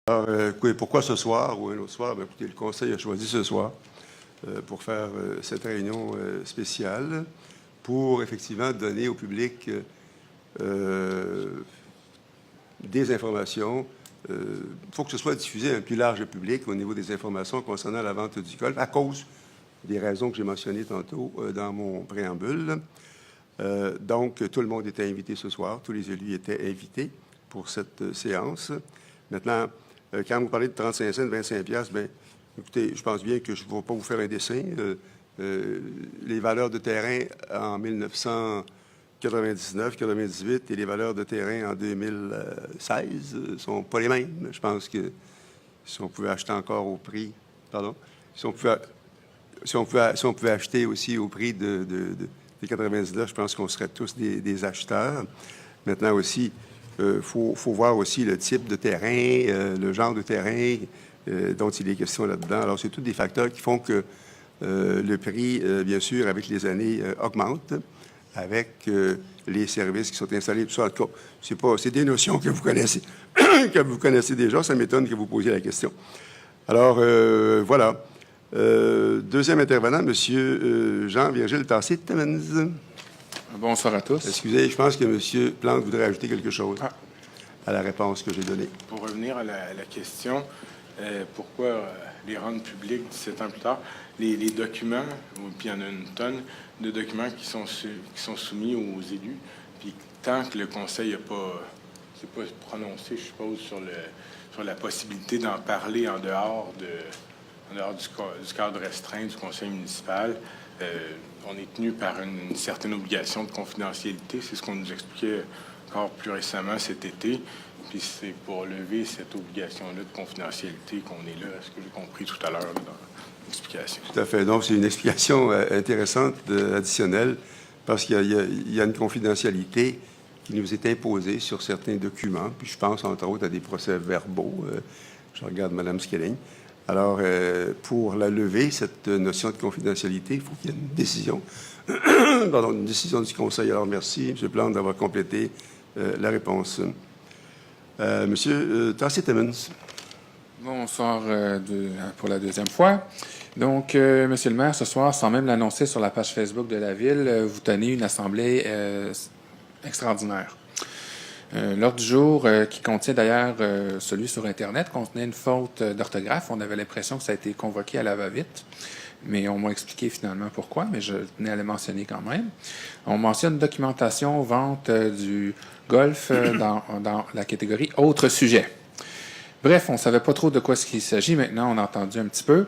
Alors, écoutez, pourquoi ce soir ou un autre soir? Bien, écoutez, le Conseil a choisi ce soir pour faire cette réunion spéciale pour effectivement donner au public des informations. Il faut que ce soit diffusé à un plus large public au niveau des informations concernant la vente du golf à cause des raisons que j'ai mentionnées tantôt dans mon préambule. Donc, tout le monde était invité ce soir. Tous les élus étaient invités pour cette séance. Maintenant, quand vous parlez de 35 cents, 25 piastres, bien, écoutez, je pense bien que je ne vais pas vous faire un dessin. Les valeurs de terrain en 1999, 98 et les valeurs de terrain en 2016 ne sont pas les mêmes. Je pense que si on pouvait acheter encore au prix... Pardon? Si on pouvait acheter aussi au prix des 99, je pense qu'on serait tous des acheteurs. Maintenant aussi, faut voir aussi le type de terrain, le genre de terrain dont il est question là-dedans. Alors, c'est tous des facteurs qui font que le prix, bien sûr, avec les années, augmente, avec les services qui sont installés. Tout ça, en tout cas, c'est des notions que vous connaissez, que vous connaissez déjà. Ça m'étonne que vous posiez la question. Alors, voilà. Deuxième intervenant, M. Jean-Virgile Tassé-Timmins. Bonsoir à tous. Excusez, je pense que M. Plante voudrait ajouter quelque chose à la réponse que j'ai donnée. Pour revenir à la question, pourquoi les rendre publics 17 ans plus tard, les documents, puis il y en a une tonne de documents qui sont soumis aux élus, puis tant que le Conseil n'a pas prononcé, je suppose, sur la possibilité d'en parler en dehors du cadre restreint du Conseil municipal, on est tenu par une certaine obligation de confidentialité. C'est ce qu'on nous expliquait encore plus récemment cet été. Puis c'est pour lever cette obligation-là de confidentialité qu'on est là, ce que j'ai compris tout à l'heure dans l'explication. Tout à fait. Donc, c'est une explication intéressante, additionnelle, parce qu'il y a une confidentialité qui nous est imposée sur certains documents. Puis je pense, entre autres, à des procès-verbaux. Je regarde Mme Skelling. Alors, pour la lever, cette notion de confidentialité, il faut qu'il y ait une décision. Pardon, une décision du Conseil. Alors, merci, M. Plante, d'avoir complété la réponse. Monsieur Tassé-Timmins. Bonsoir pour la deuxième fois. Donc, Monsieur le maire, ce soir, sans même l'annoncer sur la page Facebook de la Ville, vous tenez une assemblée extraordinaire. L'ordre du jour, qui contient d'ailleurs celui sur Internet, contenait une faute d'orthographe. On avait l'impression que ça a été convoqué à la va-vite, mais on m'a expliqué finalement pourquoi, mais je tenais à le mentionner quand même. On mentionne documentation, vente du golf dans la catégorie « Autres sujets ». Bref, on ne savait pas trop de quoi il s'agit. Maintenant, on a entendu un petit peu.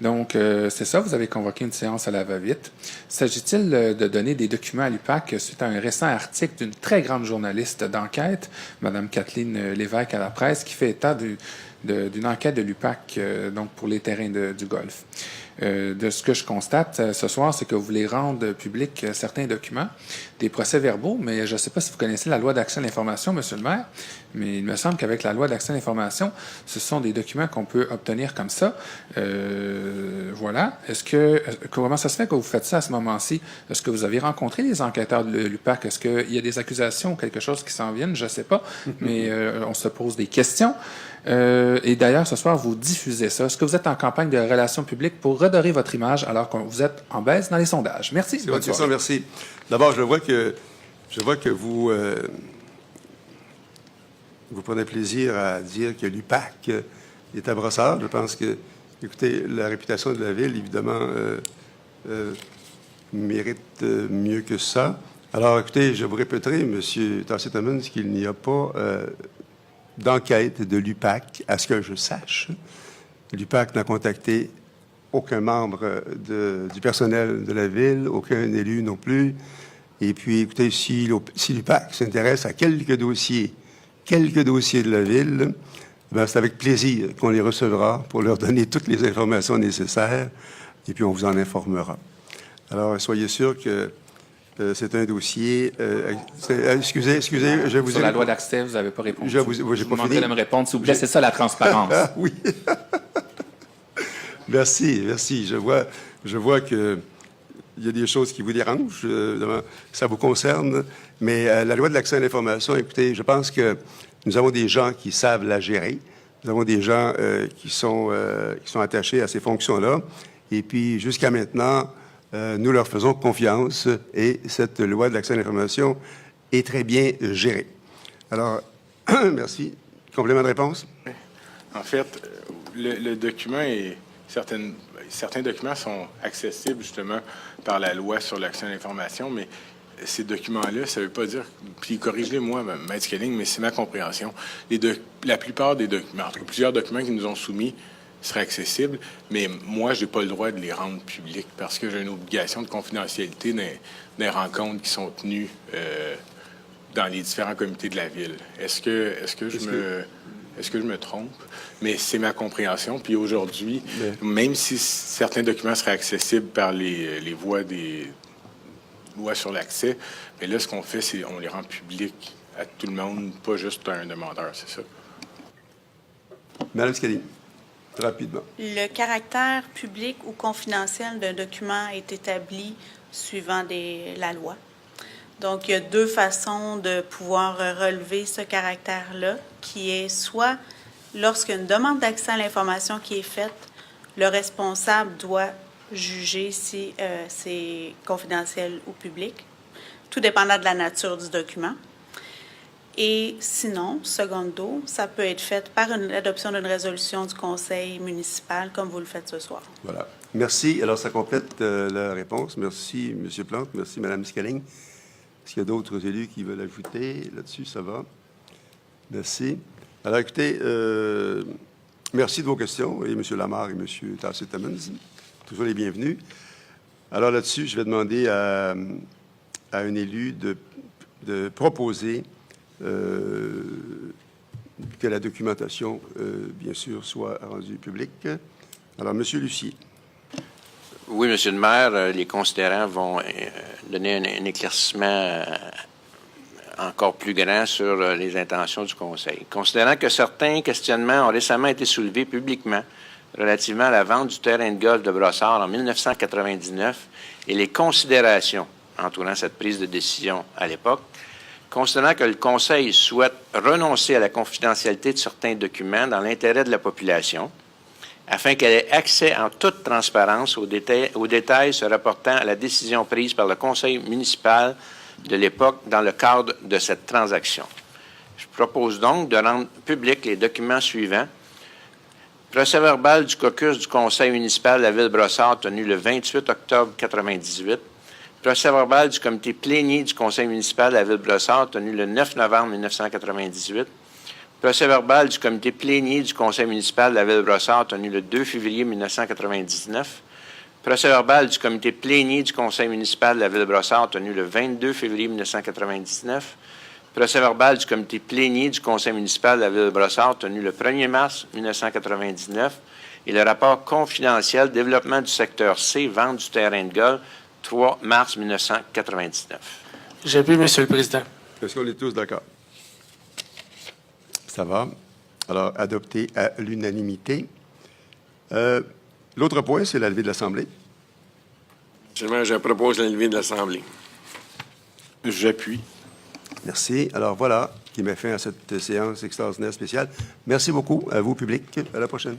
Donc, c'est ça, vous avez convoqué une séance à la va-vite. S'agit-il de donner des documents à l'UPAC suite à un récent article d'une très grande journaliste d'enquête, Mme Kathleen Lévesque à la presse, qui fait état d'une enquête de l'UPAC donc pour les terrains du golf. De ce que je constate ce soir, c'est que vous voulez rendre publics certains documents, des procès-verbaux, mais je ne sais pas si vous connaissez la loi d'accès à l'information, Monsieur le maire, mais il me semble qu'avec la loi d'accès à l'information, ce sont des documents qu'on peut obtenir comme ça. Voilà. Comment ça se fait que vous faites ça à ce moment-ci? Est-ce que vous avez rencontré les enquêteurs de l'UPAC? Est-ce qu'il y a des accusations ou quelque chose qui s'en viennent? Je ne sais pas, mais on se pose des questions. Et d'ailleurs, ce soir, vous diffusez ça. Est-ce que vous êtes en campagne de relations publiques pour redorer votre image alors que vous êtes en baisse dans les sondages? Merci. C'est votre question, merci. D'abord, je vois que vous prenez plaisir à dire que l'UPAC est à brossard. Je pense que, écoutez, la réputation de la Ville, évidemment, mérite mieux que ça. Alors, écoutez, je vous répéterai, M. Tassé-Timmins, qu'il n'y a pas d'enquête de l'UPAC, à ce que je sache. L'UPAC n'a contacté aucun membre du personnel de la Ville, aucun élu non plus. Et puis, écoutez, si l'UPAC s'intéresse à quelques dossiers de la Ville, bien, c'est avec plaisir qu'on les recevra pour leur donner toutes les informations nécessaires, et puis on vous en informera. Alors, soyez sûr que c'est un dossier... excusez, je vous ai... Sur la loi d'accès, vous n'avez pas répondu. Je vous demanderai de me répondre, s'il vous plaît. C'est ça, la transparence. Oui. Merci. Je vois que il y a des choses qui vous dérangent. Ça vous concerne. Mais la loi de l'accès à l'information, écoutez, je pense que nous avons des gens qui savent la gérer. Nous avons des gens qui sont attachés à ces fonctions-là. Et puis, jusqu'à maintenant, nous leur faisons confiance et cette loi de l'accès à l'information est très bien gérée. Alors, merci. Complément de réponse? En fait, le document est... Certains documents sont accessibles justement par la loi sur l'accès à l'information, mais ces documents-là, ça ne veut pas dire... Puis corrigez-les moi, Maître Skelling, mais c'est ma compréhension. La plupart des documents, en tout cas plusieurs documents qui nous ont soumis seraient accessibles, mais moi, je n'ai pas le droit de les rendre publics parce que j'ai une obligation de confidentialité des rencontres qui sont tenues dans les différents comités de la Ville. Est-ce que je me trompe? Mais c'est ma compréhension. Puis aujourd'hui, même si certains documents seraient accessibles par les voies des lois sur l'accès, mais là, ce qu'on fait, c'est on les rend publics à tout le monde, pas juste à un demandeur, c'est ça. Madame Skelly, rapidement. Le caractère public ou confidentiel d'un document est établi suivant la loi. Donc, il y a deux façons de pouvoir relever ce caractère-là, qui est soit lorsqu'une demande d'accès à l'information qui est faite, le responsable doit juger si c'est confidentiel ou public, tout dépendant de la nature du document. Et sinon, secondo, ça peut être fait par l'adoption d'une résolution du conseil municipal, comme vous le faites ce soir. Voilà. Merci. Alors, ça complète la réponse. Merci, M. Plante. Merci, Mme Skelling. Est-ce qu'il y a d'autres élus qui veulent ajouter là-dessus? Ça va. Merci. Alors, écoutez, merci de vos questions. Et M. Lamarre et M. Tassé-Timmons, toujours les bienvenus. Alors, là-dessus, je vais demander à un élu de proposer que la documentation, bien sûr, soit rendue publique. Alors, M. Lucier. Oui, Monsieur le maire, les considérants vont donner un éclaircissement encore plus grand sur les intentions du Conseil. Considérant que certains questionnements ont récemment été soulevés publiquement relativement à la vente du terrain de golf de Brossard en 1999 et les considérations entourant cette prise de décision à l'époque, considérant que le Conseil souhaite renoncer à la confidentialité de certains documents dans l'intérêt de la population, afin qu'elle ait accès en toute transparence aux détails se rapportant à la décision prise par le conseil municipal de l'époque dans le cadre de cette transaction. Je propose donc de rendre publics les documents suivants. Procès-verbal du caucus du conseil municipal de la Ville-Brossard tenu le 28 octobre 1998. Procès-verbal du comité plénier du conseil municipal de la Ville-Brossard tenu le 9 novembre 1998. Procès-verbal du comité plénier du conseil municipal de la Ville-Brossard tenu le 2 février 1999. Procès-verbal du comité plénier du conseil municipal de la Ville-Brossard tenu le 22 février 1999. Procès-verbal du comité plénier du conseil municipal de la Ville-Brossard tenu le 1er mars 1999. Et le rapport confidentiel développement du secteur C, vente du terrain de golf, 3 mars 1999. J'appuie, Monsieur le Président. Est-ce qu'on est tous d'accord? Ça va. Alors, adopté à l'unanimité. L'autre point, c'est la levée de l'Assemblée. Seulement, je propose la levée de l'Assemblée. J'appuie. Merci. Alors, voilà qui met fin à cette séance extraordinaire spéciale. Merci beaucoup à vous, public. À la prochaine.